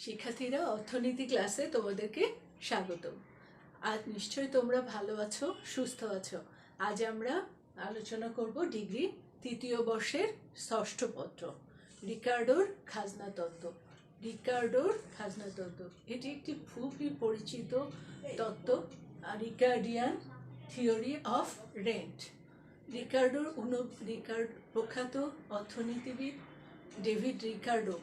শিক্ষার্থীরা অর্থনীতি ক্লাসে তোমাদেরকে স্বাগত। আজ নিশ্চয়ই তোমরা ভালো আছো, সুস্থ আছো। আজ আমরা আলোচনা করব ডিগ্রি তৃতীয় বর্ষের ষষ্ঠ পত্র, রিকার্ডোর খাজনা তত্ত্ব। রিকার্ডোর খাজনা তত্ত্ব এটি একটি খুবই পরিচিত তত্ত্ব, রিকার্ডিয়ান থিওরি অফ রেন্ট। প্রখ্যাত অর্থনীতিবিদ ডেভিড রিকার্ডো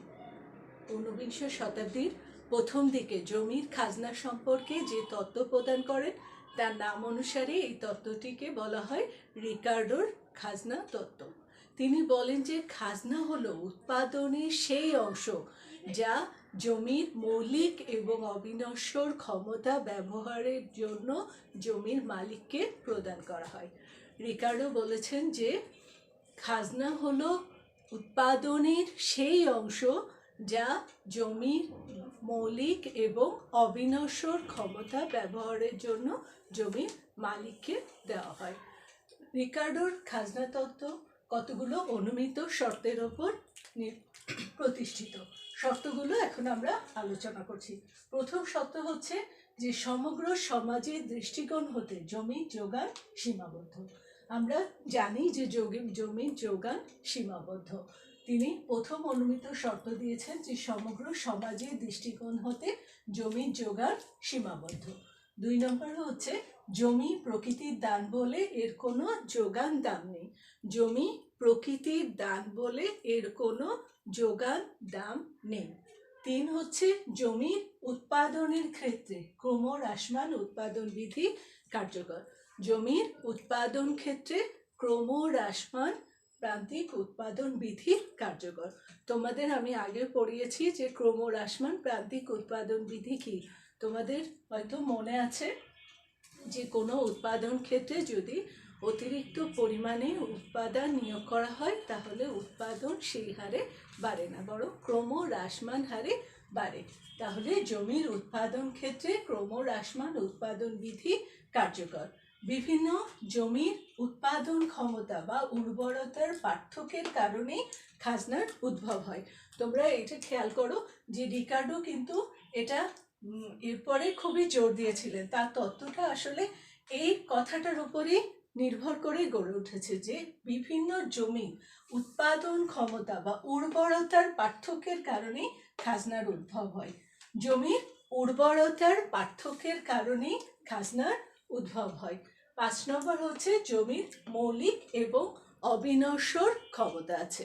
19শ শতাব্দীর প্রথম দিকে জমির খাজনা সম্পর্কে যে তত্ত্ব প্রদান করেন তার নাম অনুসারে এই তত্ত্বটিকে বলা হয় রিকার্ডোর খাজনা তত্ত্ব। তিনি বলেন যে খাজনা হলো উৎপাদনের সেই অংশ যা জমির মৌলিক এবং অবিনশ্বর ক্ষমতা ব্যবহারের জন্য জমির মালিককে প্রদান করা হয়। রিকার্ডো বলেছেন যে খাজনা হলো উৎপাদনের সেই অংশ যা জমির মৌলিক এবং অবিনশ্বর ক্ষমতা ব্যবহারের জন্য জমির মালিককে দেওয়া হয়। রিকার্ডোর খাজনা তত্ত্ব কতগুলো অনুমিত শর্তের ওপর প্রতিষ্ঠিত। শর্তগুলো এখন আমরা আলোচনা করছি। প্রথম শর্ত হচ্ছে যে সমগ্র সমাজের দৃষ্টিকোণ হতে জমির যোগান সীমাবদ্ধ। আমরা জানি যে জমির যোগান সীমাবদ্ধ। তিনি প্রথম অনুমিত শর্ত দিয়েছেন যে সমগ্র সমাজের দৃষ্টিকোণ হতে জমির যোগান সীমাবদ্ধ। 2 নম্বর হচ্ছে জমি প্রকৃতির দান বলে এর কোনো যোগান দাম নেই। জমি প্রকৃতির দান বলে এর কোনো যোগান দাম নেই। 3 হচ্ছে জমির উৎপাদনের ক্ষেত্রে ক্রমহ্রাসমান উৎপাদন বিধি কার্যকর। জমির উৎপাদন ক্ষেত্রে ক্রমহ্রাসমান প্রান্তিক উৎপাদন বিধি কার্যকর। তোমাদের আমি আগে পড়িয়েছি যে ক্রমহ্রাসমান প্রান্তিক উৎপাদন বিধি কি। তোমাদের হয়তো মনে আছে যে কোনো উৎপাদন ক্ষেত্রে যদি অতিরিক্ত পরিমাণে উৎপাদন নিয়োগ করা হয় তাহলে উৎপাদন সেই হারে বাড়ে না, বরং ক্রমহ্রাসমান হারে বাড়ে। তাহলে জমির উৎপাদন ক্ষেত্রে ক্রমহ্রাসমান উৎপাদন বিধি কার্যকর। বিভিন্ন জমির উৎপাদন ক্ষমতা বা উর্বরতার পার্থক্যের কারণে খাজনার উদ্ভব হয়। তোমরা এটা খেয়াল করো যে রিকার্ডো কিন্তু এটা এরপরে খুবই জোর দিয়েছিলেন। তার তত্ত্বটা আসলে এই কথাটার উপরেই নির্ভর করে গড়ে উঠেছে যে বিভিন্ন জমি উৎপাদন ক্ষমতা বা উর্বরতার পার্থক্যের কারণে খাজনার উদ্ভব হয়। জমির উর্বরতার পার্থক্যের কারণে খাজনার উদ্ভব হয়। 5 নম্বর হচ্ছে জমির মৌলিক এবং অবিনশ্বর ক্ষমতা আছে।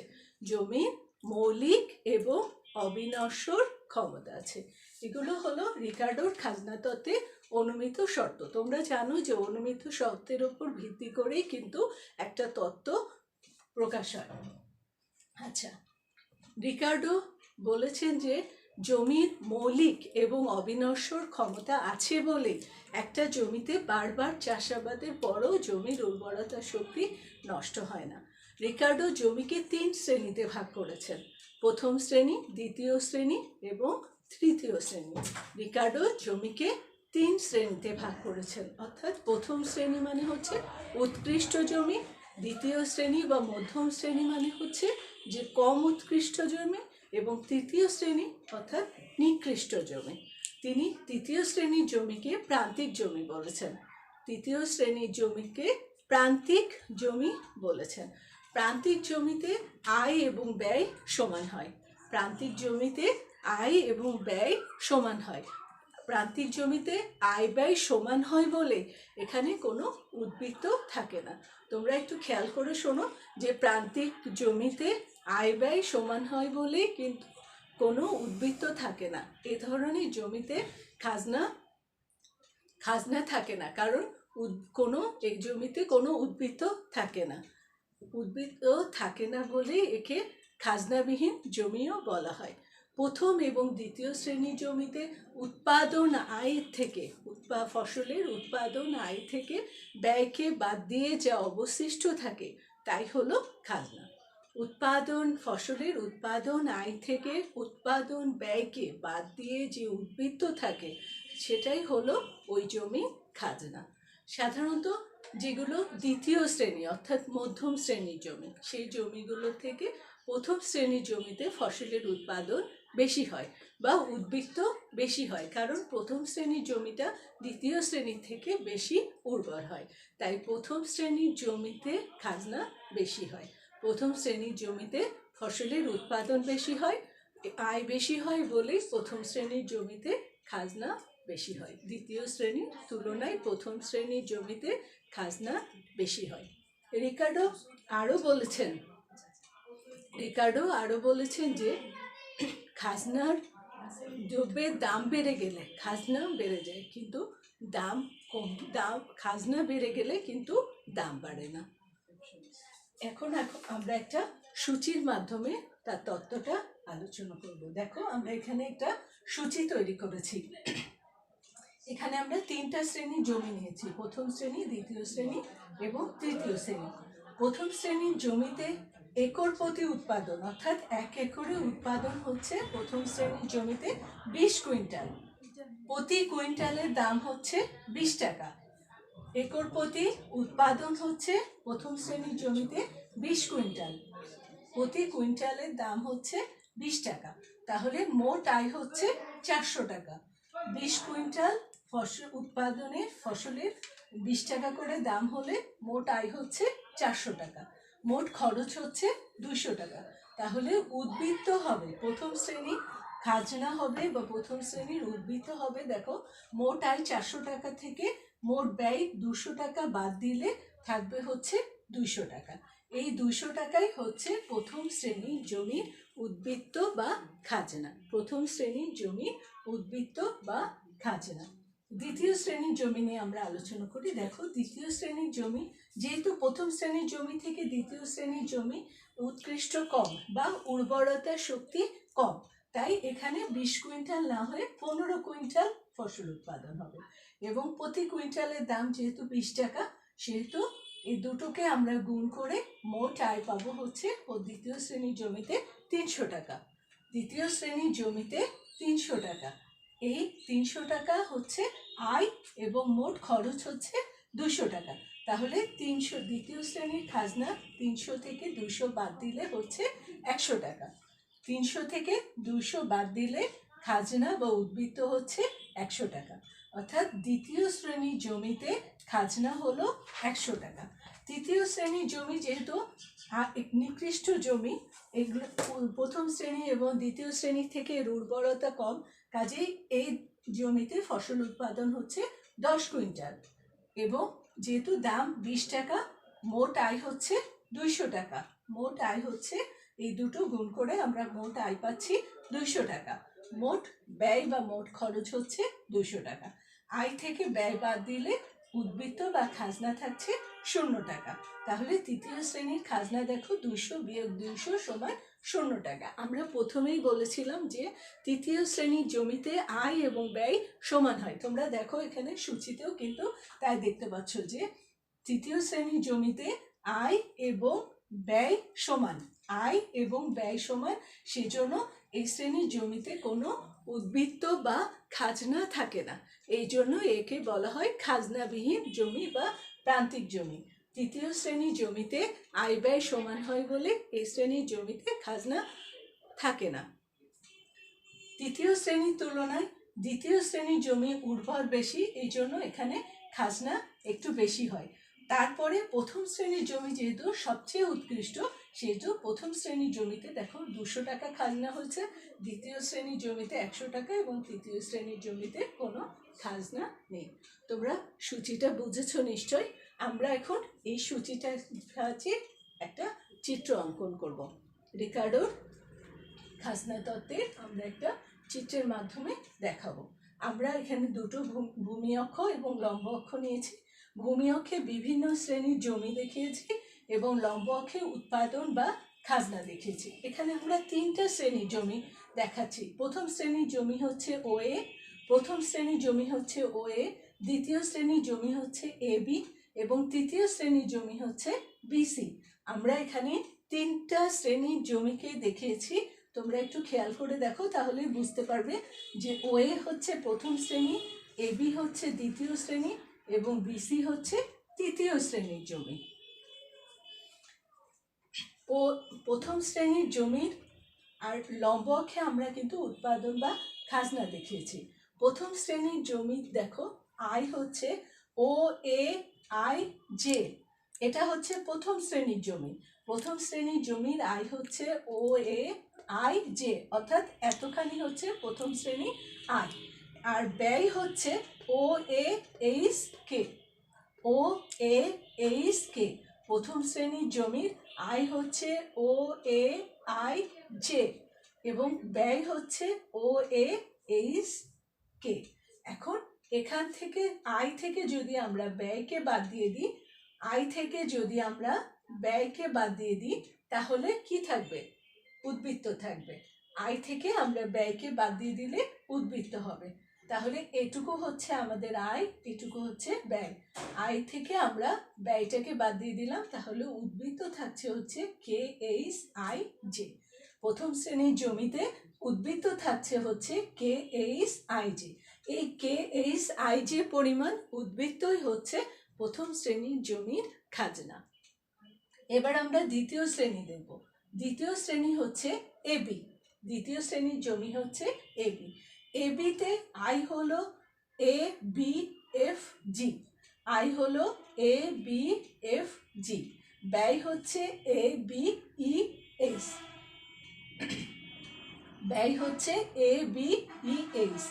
জমির মৌলিক এবং অবিনশ্বর ক্ষমতা আছে। এগুলো হলো রিকার্ডোর খাজনা তত্ত্বে অনুমিত শর্ত। তোমরা জানো যে অনুমিত শর্তের উপর ভিত্তি করেই কিন্তু একটা তত্ত্ব প্রকাশ হয়। আচ্ছা, রিকার্ডো বলেছেন যে জমির মৌলিক এবং অবিনশ্বর ক্ষমতা আছে বলে একটা জমিতে বারবার চাষাবাদের পরও জমির উর্বরতা শক্তি নষ্ট হয় না। রিকার্ডো জমিকে 3 শ্রেণীতে ভাগ করেছেন, প্রথম শ্রেণী, দ্বিতীয় শ্রেণী এবং তৃতীয় শ্রেণী। রিকার্ডো জমিকে 3 শ্রেণীতে ভাগ করেছেন, অর্থাৎ প্রথম শ্রেণী মানে হচ্ছে উৎকৃষ্ট জমি, দ্বিতীয় শ্রেণী বা মধ্যম শ্রেণী মানে হচ্ছে যে কম উৎকৃষ্ট জমি, এবং তৃতীয় শ্রেণী অর্থাৎ নিকৃষ্ট জমি। তিনি তৃতীয় শ্রেণীর জমিকে প্রান্তিক জমি বলেছেন। তৃতীয় শ্রেণীর জমিকে প্রান্তিক জমি বলেছেন। প্রান্তিক জমিতে আয় এবং ব্যয় সমান হয়। প্রান্তিক জমিতে আয় এবং ব্যয় সমান হয়। প্রান্তিক জমিতে আয় ব্যয় সমান হয় বলে এখানে কোনো উদ্বৃত্ত থাকে না। তোমরা একটু খেয়াল করে শোনো যে প্রান্তিক জমিতে আয় ব্যয় সমান হয় বলে কিন্তু কোনো উদ্বৃত্ত থাকে না। এ ধরনের জমিতে খাজনা থাকে না, কারণ এই জমিতে কোনো উদ্বৃত্ত থাকে না। উদ্বৃত্ত থাকে না বলে একে খাজনাবিহীন জমিও বলা হয়। প্রথম এবং দ্বিতীয় শ্রেণীর জমিতে উৎপাদন আয়ের থেকে ফসলের উৎপাদন আয় থেকে ব্যয়কে বাদ দিয়ে যা অবশিষ্ট থাকে তাই হলো খাজনা। ফসলের উৎপাদন আয় থেকে উৎপাদন ব্যয়কে বাদ দিয়ে যে উদ্বৃত্ত থাকে সেটাই হলো ওই জমি খাজনা। সাধারণত যেগুলো দ্বিতীয় শ্রেণী অর্থাৎ মধ্যম শ্রেণীর জমি, সেই জমিগুলো থেকে প্রথম শ্রেণীর জমিতে ফসলের উৎপাদন বেশি হয় বা উদ্বৃত্ত বেশি হয়, কারণ প্রথম শ্রেণীর জমিটা দ্বিতীয় শ্রেণীর থেকে বেশি উর্বর হয়, তাই প্রথম শ্রেণীর জমিতে খাজনা বেশি হয়। প্রথম শ্রেণীর জমিতে ফসলের উৎপাদন বেশি হয়, আয় বেশি হয় বলেই প্রথম শ্রেণীর জমিতে খাজনা বেশি হয়। দ্বিতীয় শ্রেণীর তুলনায় প্রথম শ্রেণীর জমিতে খাজনা বেশি হয়। রিকার্ডো আরও বলেছেন যে খাজনার দ্রব্যের দাম বেড়ে গেলে খাজনা বেড়ে যায়, কিন্তু খাজনা বেড়ে গেলে কিন্তু দাম বাড়ে না। এখন আমরা একটা সূচির মাধ্যমে তার তত্ত্বটা আলোচনা করব। দেখো, আমরা এখানে একটা সূচি তৈরি করেছি। এখানে আমরা 3টা শ্রেণীর জমি নিয়েছি, প্রথম শ্রেণী, দ্বিতীয় শ্রেণী এবং তৃতীয় শ্রেণী। প্রথম শ্রেণীর জমিতে একর প্রতি উৎপাদন, অর্থাৎ 1 একরে উৎপাদন হচ্ছে প্রথম শ্রেণীর জমিতে 20 কুইন্টাল। প্রতি কুইন্টালের দাম হচ্ছে 20 টাকা। একর প্রতি উৎপাদন হচ্ছে প্রথম শ্রেণীর জমিতে 20 কুইন্টাল, প্রতি কুইন্টালের দাম হচ্ছে 20 টাকা। তাহলে মোট আয় হচ্ছে 400 টাকা। 20 কুইন্টাল উৎপাদনে ফসলের 20 টাকা করে দাম হলে মোট আয় হচ্ছে 400 টাকা। মোট খরচ হচ্ছে 200 টাকা। তাহলে উদ্বৃত্ত হবে, প্রথম শ্রেণী খাজনা হবে বা প্রথম শ্রেণীর উদ্বৃত্ত হবে। দেখো, মোট আয় 400 টাকা থেকে মোট ব্যয় 200 টাকা বাদ দিলে থাকবে হচ্ছে 200 টাকা। এই 200 টাকাই হচ্ছে প্রথম শ্রেণীর জমির উদ্বৃত্ত বা খাজনা। প্রথম শ্রেণীর জমির উদ্বৃত্ত বা খাজনা। দ্বিতীয় শ্রেণীর জমি নিয়ে আমরা আলোচনা করি। দেখো, দ্বিতীয় শ্রেণীর জমি, যেহেতু প্রথম শ্রেণীর জমি থেকে দ্বিতীয় শ্রেণীর জমি উৎকৃষ্ট কম বা উর্বরতা শক্তি কম, তাই এখানে 20 কুইন্টাল না হয়ে 15 কুইন্টাল ফসল উৎপাদন হবে এবং প্রতি কুইন্টালের দাম যেহেতু 20 টাকা, সেহেতু এই দুটোকে আমরা গুণ করে মোট আয় পাবো হচ্ছে দ্বিতীয় শ্রেণীর জমিতে 300 টাকা। দ্বিতীয় শ্রেণীর জমিতে 300 টাকা। এই 300 টাকা হচ্ছে আয় এবং মোট খরচ হচ্ছে 200 টাকা। তাহলে দ্বিতীয় শ্রেণীর খাজনা 300 থেকে 200 বাদ দিলে হচ্ছে 100 টাকা। 300 থেকে 200 বাদ দিলে খাজনা বা উদ্বৃত্ত হচ্ছে 100 টাকা। অর্থাৎ দ্বিতীয় শ্রেণীর জমিতে খাজনা হলো 100 টাকা। তৃতীয় শ্রেণীর জমি যেহেতু নিকৃষ্ট জমি, এগুলো প্রথম শ্রেণী এবং দ্বিতীয় শ্রেণী থেকে উর্বরতা কম, কাজেই এই জমিতে ফসল উৎপাদন হচ্ছে 10 কুইন্টাল এবং যেহেতু দাম 20 টাকা, মোট আয় হচ্ছে 200 টাকা। মোট আয় হচ্ছে, এই দুটো গুণ করে আমরা মোট আয় পাচ্ছি 200 টাকা। মোট ব্যয় বা মোট খরচ হচ্ছে 200 টাকা। আয় থেকে ব্যয় বাদ দিলে উদ্বৃত্ত বা খাজনা থাকছে 0 টাকা। তাহলে তৃতীয় শ্রেণীর খাজনা দেখো, 200 বিয়োগ 200 সমান 0 টাকা। আমরা প্রথমেই বলেছিলাম যে তৃতীয় শ্রেণীর জমিতে আয় এবং ব্যয় সমান হয়। তোমরা দেখো এখানে সূচিতেও কিন্তু তাই দেখতে পাচ্ছ যে তৃতীয় শ্রেণীর জমিতে আয় এবং ব্যয় সমান। আয় এবং ব্যয় সমান, সেজন্য এই শ্রেণীর জমিতে কোনো উদ্বৃত্ত বা খাজনা থাকে না। এই জন্য একে বলা হয় খাজনাবিহীন জমি বা প্রান্তিক জমি। তৃতীয় শ্রেণীর জমিতে আয় ব্যয় সমান হয় বলে এই শ্রেণীর জমিতে খাজনা থাকে না। তৃতীয় শ্রেণীর তুলনায় দ্বিতীয় শ্রেণীর জমি উর্বর বেশি, এই জন্য এখানে খাজনা একটু বেশি হয়। তারপরে প্রথম শ্রেণীর জমি যেহেতু সবচেয়ে উৎকৃষ্ট, সেহেতু প্রথম শ্রেণীর জমিতে দেখো 200 টাকা খাজনা হয়েছে, দ্বিতীয় শ্রেণীর জমিতে 100 টাকা এবং তৃতীয় শ্রেণীর জমিতে কোনো খাজনা নেই। তোমরা সূচিটা বুঝেছ নিশ্চয়। আমরা এখন এই সূচিটার সাহায্যে একটা চিত্র অঙ্কন করব। রিকার্ডোর খাজনা তত্ত্বের আমরা একটা চিত্রের মাধ্যমে দেখাবো। আমরা এখানে দুটো ভূমি অক্ষ এবং লম্ব অক্ষ নিয়েছি। ভূমি অক্ষে বিভিন্ন শ্রেণীর জমি দেখিয়েছি এবং লম্ব অক্ষে উৎপাদন বা খাজনা দেখিয়েছি। এখানে আমরা 3টা শ্রেণীর জমি দেখাচ্ছি। প্রথম শ্রেণীর জমি হচ্ছে ওএ, প্রথম শ্রেণীর জমি হচ্ছে ওএ, দ্বিতীয় শ্রেণীর জমি হচ্ছে এবি এবং তৃতীয় শ্রেণীর জমি হচ্ছে বিসি। আমরা এখানে 3টা শ্রেণীর জমিকে দেখিয়েছি। তোমরা একটু খেয়াল করে দেখো, তাহলে বুঝতে পারবে যে ওএ হচ্ছে প্রথম শ্রেণী, এবি হচ্ছে দ্বিতীয় শ্রেণী এবং বিসি হচ্ছে তৃতীয় শ্রেণীর জমি। ও প্রথম শ্রেণীর জমির আর লম্ব অক্ষে আমরা কিন্তু উৎপাদন বা খাজনা দেখিয়েছি। প্রথম শ্রেণীর জমি দেখো, আয় হচ্ছে ও এ আই জে, এটা হচ্ছে প্রথম শ্রেণীর জমি। প্রথম শ্রেণীর জমির আয় হচ্ছে ও এ আই জে, অর্থাৎ এতখানি হচ্ছে প্রথম শ্রেণীর আয়। আর ব্যয় হচ্ছে ও A H K, O A H K. প্রথম শ্রেণীর জমির আয় হচ্ছে ও এ আই জে এবং ব্যয় হচ্ছে ও এ এইচ কে। এখন এখান থেকে আয় থেকে যদি আমরা ব্যয়কে বাদ দিয়ে দিই, আয় থেকে যদি আমরা ব্যয়কে বাদ দিয়ে দিই তাহলে কি থাকবে? উদ্বৃত্ত থাকবে। আয় থেকে আমরা ব্যয়কে বাদ দিয়ে দিলে উদ্বৃত্ত হবে। তাহলে এটুকু হচ্ছে আমাদের আয়, এটুকু হচ্ছে ব্যয়। আয় থেকে আমরা ব্যয়টাকে বাদ দিয়ে দিলাম, তাহলে উদ্বৃত্ত থাকছে হচ্ছে কে এইচ আই জে। প্রথম শ্রেণীর জমিতে উদ্বৃত্ত থাকছে হচ্ছে কে এইচ আই জে। এই কে এইচ আই জে পরিমাণ উদ্বৃত্তই হচ্ছে প্রথম শ্রেণীর জমির খাজনা। এবার আমরা দ্বিতীয় শ্রেণী দেখব। দ্বিতীয় শ্রেণী হচ্ছে এবি। দ্বিতীয় শ্রেণীর জমি হচ্ছে এবি। এবিতে আয় হলো এ বি এফ জি, আয় হলো এ বি এফ জি, ব্যয় হচ্ছে এ বি ই এইচ, ব্যয় হচ্ছে এ বি ই এইচ।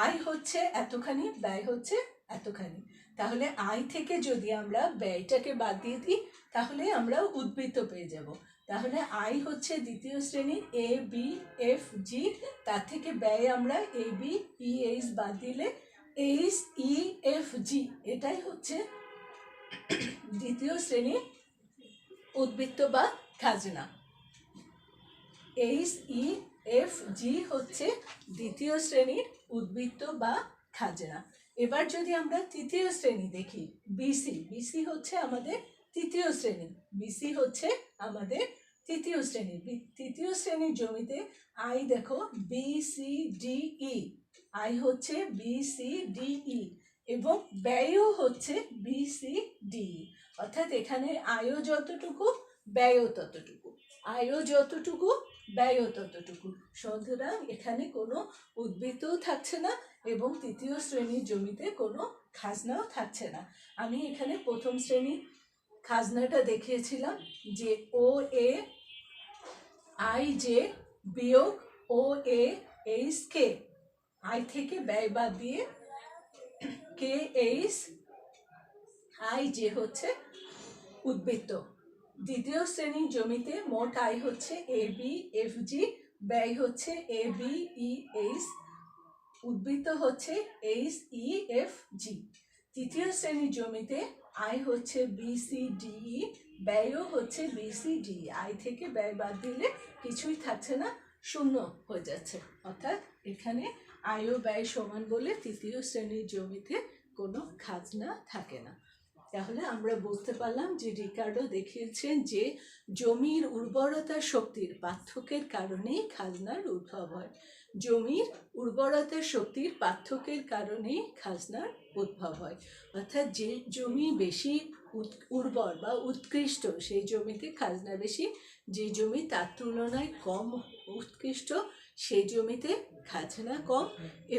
আয় হচ্ছে এতখানি, ব্যয় হচ্ছে এতখানি। তাহলে আয় থেকে যদি আমরা ব্যয়টাকে বাদ দিয়ে দিই তাহলে আমরা উদ্বৃত্ত পেয়ে যাব। তাহলে আয় হচ্ছে দ্বিতীয় শ্রেণীর এ বি এফ জি, তার থেকে ব্যয় আমরা এ বি ই এইচ বাদ দিলে এইচ ই এফ জি, এটাই হচ্ছে দ্বিতীয় শ্রেণীর উদ্বৃত্ত বা খাজনা। এইচ ই এফ জি হচ্ছে দ্বিতীয় শ্রেণীর উদ্বৃত্ত বা খাজনা। এবার যদি আমরা তৃতীয় শ্রেণী দেখি, বিসি। বিসি হচ্ছে আমাদের তৃতীয় শ্রেণী, বিসি হচ্ছে আমাদের তৃতীয় শ্রেণী। তৃতীয় শ্রেণীর জমিতে আয় দেখো বি সি ডি ই, আয় হচ্ছে বি সি ডি ই এবং ব্যয়ও হচ্ছে বি সি ডি ই, অর্থাৎ এখানে আয়ও যতটুকু ব্যয়ও ততটুকু, আয়ও যতটুকু ব্যয়ও ততটুকু। সুতরাং এখানে কোনো উদ্বৃত্তও থাকছে না এবং তৃতীয় শ্রেণীর জমিতে কোনো খাজনাও থাকছে না। আমি এখানে প্রথম শ্রেণীর খাজনাটা দেখিয়েছিলাম যে ও এ আই জে বিয়োগ ও এ এইচ কে, আয় থেকে ব্যয় বাদ দিয়ে কে এইচ আই জে হচ্ছে উদ্বৃত্ত। দ্বিতীয় শ্রেণীর জমিতে মোট আয় হচ্ছে এ বি এফ জি, ব্যয় হচ্ছে এ বি ই এইচ, উদ্বৃত্ত হচ্ছে এইচ ই এফ জি। তৃতীয় শ্রেণীর জমিতে আয় হচ্ছে বি সি ডি ই, ব্যয়ও হচ্ছে বি সি ডি ই, আয় থেকে ব্যয় বাদ দিলে কিছুই থাকছে না, শূন্য হয়ে যাচ্ছে। অর্থাৎ এখানে আয় ও ব্যয় সমান বলে তৃতীয় শ্রেণীর জমিতে কোনো খাজনা থাকে না। তাহলে আমরা বুঝতে পারলাম যে রিকার্ডো দেখিয়েছেন যে জমির উর্বরতা শক্তির পার্থক্যের কারণেই খাজনার উদ্ভব হয়। জমির উর্বরতা শক্তির পার্থক্যের কারণেই খাজনার উদ্ভব হয়, অর্থাৎ যে জমি বেশি উর্বর বা উৎকৃষ্ট সেই জমিতে খাজনা বেশি, যে জমি তার তুলনায় কম উৎকৃষ্ট সেই জমিতে খাজনা কম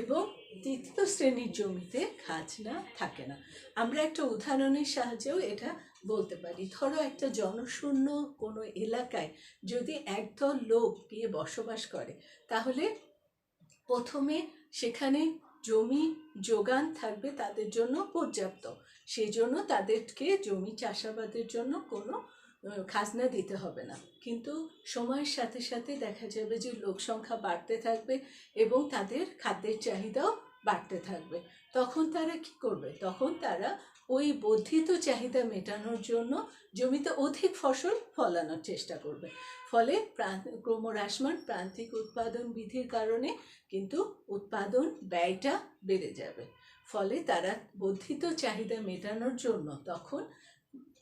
এবং তৃতীয় শ্রেণীর জমিতে খাজনা থাকে না। আমরা একটা উদাহরণের সাহায্যেও এটা বলতে পারি। ধরো একটা জনশূন্য কোনো এলাকায় যদি একদল লোক গিয়ে বসবাস করে, তাহলে প্রথমে সেখানে জমি যোগান থাকবে তাদের জন্য পর্যাপ্ত, সেই জন্য তাদেরকে জমি চাষাবাদের জন্য কোনো খাজনা দিতে হবে না। কিন্তু সময়ের সাথে সাথে দেখা যাবে যে লোক সংখ্যা বাড়তে থাকবে এবং তাদের খাদ্যের চাহিদাও বাড়তে থাকবে। তখন তারা কি করবে? তখন তারা ওই বর্ধিত চাহিদা মেটানোর জন্য জমিতে অধিক ফসল ফলানোর চেষ্টা করবে। ফলে ক্রমহ্রাসমান প্রান্তিক উৎপাদন বিধির কারণে কিন্তু উৎপাদন ব্যয়টা বেড়ে যাবে। ফলে তারা বর্ধিত চাহিদা মেটানোর জন্য তখন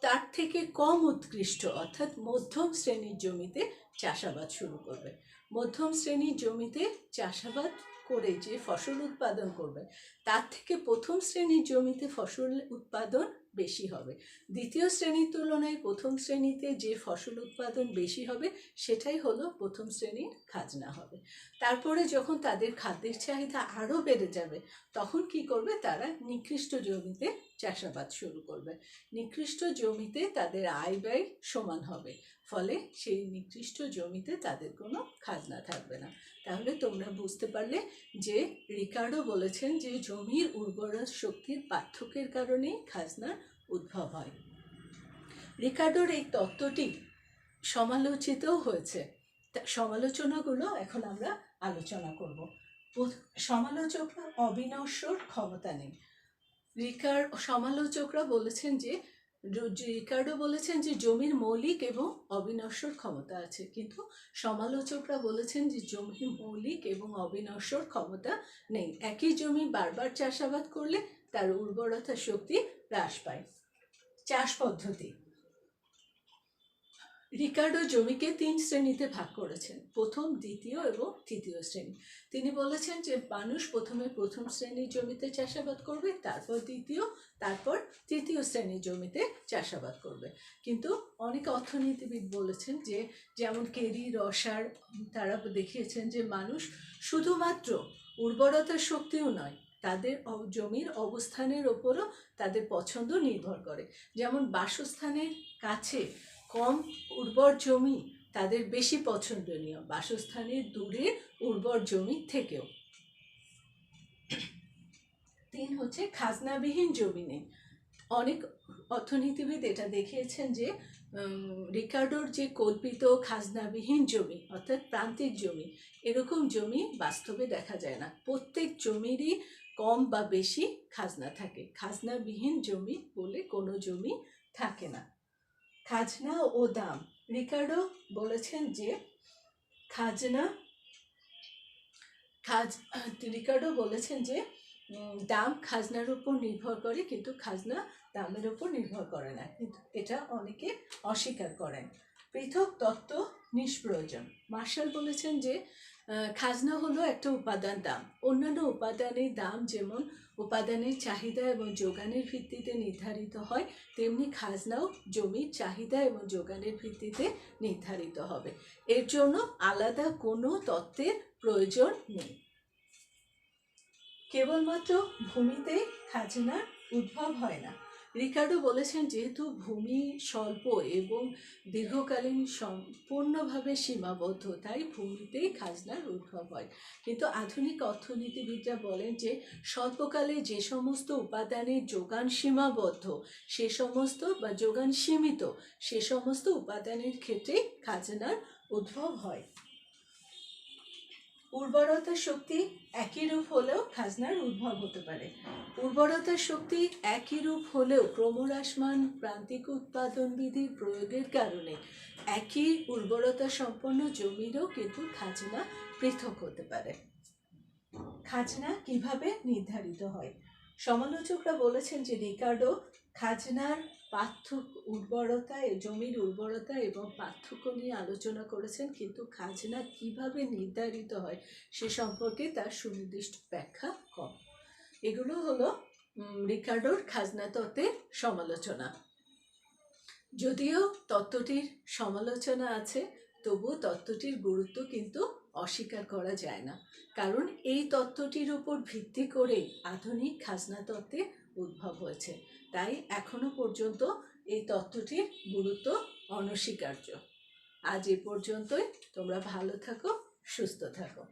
তার থেকে কম উৎকৃষ্ট অর্থাৎ মধ্যম শ্রেণীর জমিতে চাষাবাদ শুরু করবে। মধ্যম শ্রেণীর জমিতে চাষাবাদ করে যে ফসল উৎপাদন করবে তার থেকে প্রথম শ্রেণীর জমিতে ফসল উৎপাদন বেশি হবে। দ্বিতীয় শ্রেণীর তুলনায় প্রথম শ্রেণীতে যে ফসল উৎপাদন বেশি হবে সেটাই হলো প্রথম শ্রেণীর খাজনা হবে। তারপরে যখন তাদের খাদ্যের চাহিদা আরও বেড়ে যাবে তখন কি করবে, তারা নিকৃষ্ট জমিতে চাষাবাদ শুরু করবে। নিকৃষ্ট জমিতে তাদের আয় ব্যয় সমান হবে, ফলে সেই নিকৃষ্ট জমিতে তাদের কোনো খাজনা থাকবে না। তাহলে তোমরা বুঝতে পারলে যে রিকার্ডো বলেছেন যে জমির উর্বরা শক্তির পার্থক্যের কারণেই খাজনার উদ্ভব হয়। রিকার্ডোর এই তত্ত্বটি সমালোচিতও হয়েছে। সমালোচনাগুলো এখন আমরা আলোচনা করব। সমালোচকরা অবিনশ্বর ক্ষমতা নেই। সমালোচকরা বলেছেন যে রিকার্ডো বলেছেন যে জমির মৌলিক এবং অবিনশ্বর ক্ষমতা আছে, কিন্তু সমালোচকরা বলেছেন যে জমির মৌলিক এবং অবিনশ্বর ক্ষমতা নেই। একই জমি বারবার চাষাবাদ করলে তার উর্বরতা শক্তি হ্রাস পায়। চাষ পদ্ধতি। রিকার্ডো জমিকে 3 শ্রেণীতে ভাগ করেছেন, প্রথম, দ্বিতীয় এবং তৃতীয় শ্রেণী। তিনি বলেছেন যে মানুষ প্রথমে প্রথম শ্রেণীর জমিতে চাষাবাদ করবে, তারপর দ্বিতীয়, তারপর তৃতীয় শ্রেণীর জমিতে চাষাবাদ করবে। কিন্তু অনেক অর্থনীতিবিদ বলেছেন যে, যেমন কেরি, রসার, তারা দেখিয়েছেন যে মানুষ শুধুমাত্র উর্বরতার শক্তিও নয়, তাদের জমির অবস্থানের ওপরও তাদের পছন্দ নির্ভর করে। যেমন বাসস্থানের কাছে কম উর্বর জমি তাদের বেশি পছন্দনীয় বাসস্থানের দূরে উর্বর জমি থেকেও। 3 হচ্ছে খাজনাবিহীন জমি নেই। অনেক অর্থনীতিবিদ এটা দেখিয়েছেন যে রিকার্ডোর যে কল্পিত খাজনাবিহীন জমি অর্থাৎ প্রান্তিক জমি, এরকম জমি বাস্তবে দেখা যায় না। প্রত্যেক জমিরই কম বা বেশি খাজনা থাকে। খাজনাবিহীন জমি বলে কোনো জমি থাকে না। খাজনা ও দাম। রিকার্ডো বলেছেন যে রিকার্ডো বলেছেন যে দাম খাজনার উপর নির্ভর করে, কিন্তু খাজনা দামের উপর নির্ভর করে না, কিন্তু এটা অনেকে অস্বীকার করেন। পৃথক তত্ত্ব নিষ্প্রয়োজন। মার্শাল বলেছেন যে খাজনা হলো একটা উপাদান দাম। অন্যান্য উপাদানের দাম যেমন উপাদানের চাহিদা এবং যোগানের ভিত্তিতে নির্ধারিত হয়, তেমনি খাজনাও জমির চাহিদা এবং যোগানের ভিত্তিতে নির্ধারিত হবে। এর জন্য আলাদা কোনো তত্ত্বের প্রয়োজন নেই। কেবলমাত্র ভূমিতে খাজনার উদ্ভব হয় না। রিকার্ডো বলেছেন যেহেতু ভূমি স্বল্প এবং দীর্ঘকালীন সম্পূর্ণভাবে সীমাবদ্ধ, তাই ভূমিতেই খাজনার উদ্ভব হয়। কিন্তু আধুনিক অর্থনীতিবিদরা বলেন যে স্বল্পকালে যে সমস্ত উপাদানের যোগান সীমাবদ্ধ, সে সমস্ত বা যোগান সীমিত, সে সমস্ত উপাদানের ক্ষেত্রে খাজনার উদ্ভব হয়। উর্বরতা শক্তি একই রূপ হলেও খাজনার উদ্ভব হতে পারে। উর্বরতা শক্তি একই রূপ হলেও ক্রমহ্রাসমান প্রান্তিক উৎপাদন বিধির প্রয়োগের কারণে একই উর্বরতা সম্পন্ন জমিরও কিন্তু খাজনা পৃথক হতে পারে। খাজনা কিভাবে নির্ধারিত হয়? সমালোচকরা বলেছেন যে রিকার্ডো খাজনার পার্থক্য, জমির উর্বরতা এবং পার্থক্য নিয়ে আলোচনা করেছেন, কিন্তু খাজনা কিভাবে নির্ধারিত হয় সে সম্পর্কে তার সুনির্দিষ্ট ব্যাখ্যা কম। এগুলো হলো রিকার্ডোর খাজনা তত্ত্বের সমালোচনা। যদিও তত্ত্বটির সমালোচনা আছে, তবুও তত্ত্বটির গুরুত্ব কিন্তু অস্বীকার করা যায় না, কারণ এই তত্ত্বটির উপর ভিত্তি করেই আধুনিক খাজনা তত্ত্বের উদ্ভব হয়েছে। তাই এখনো পর্যন্ত এই তত্ত্বটির গুরুত্ব অনস্বীকার্য। আজ এ পর্যন্তই। তোমরা ভালো থাকো, সুস্থ থাকো।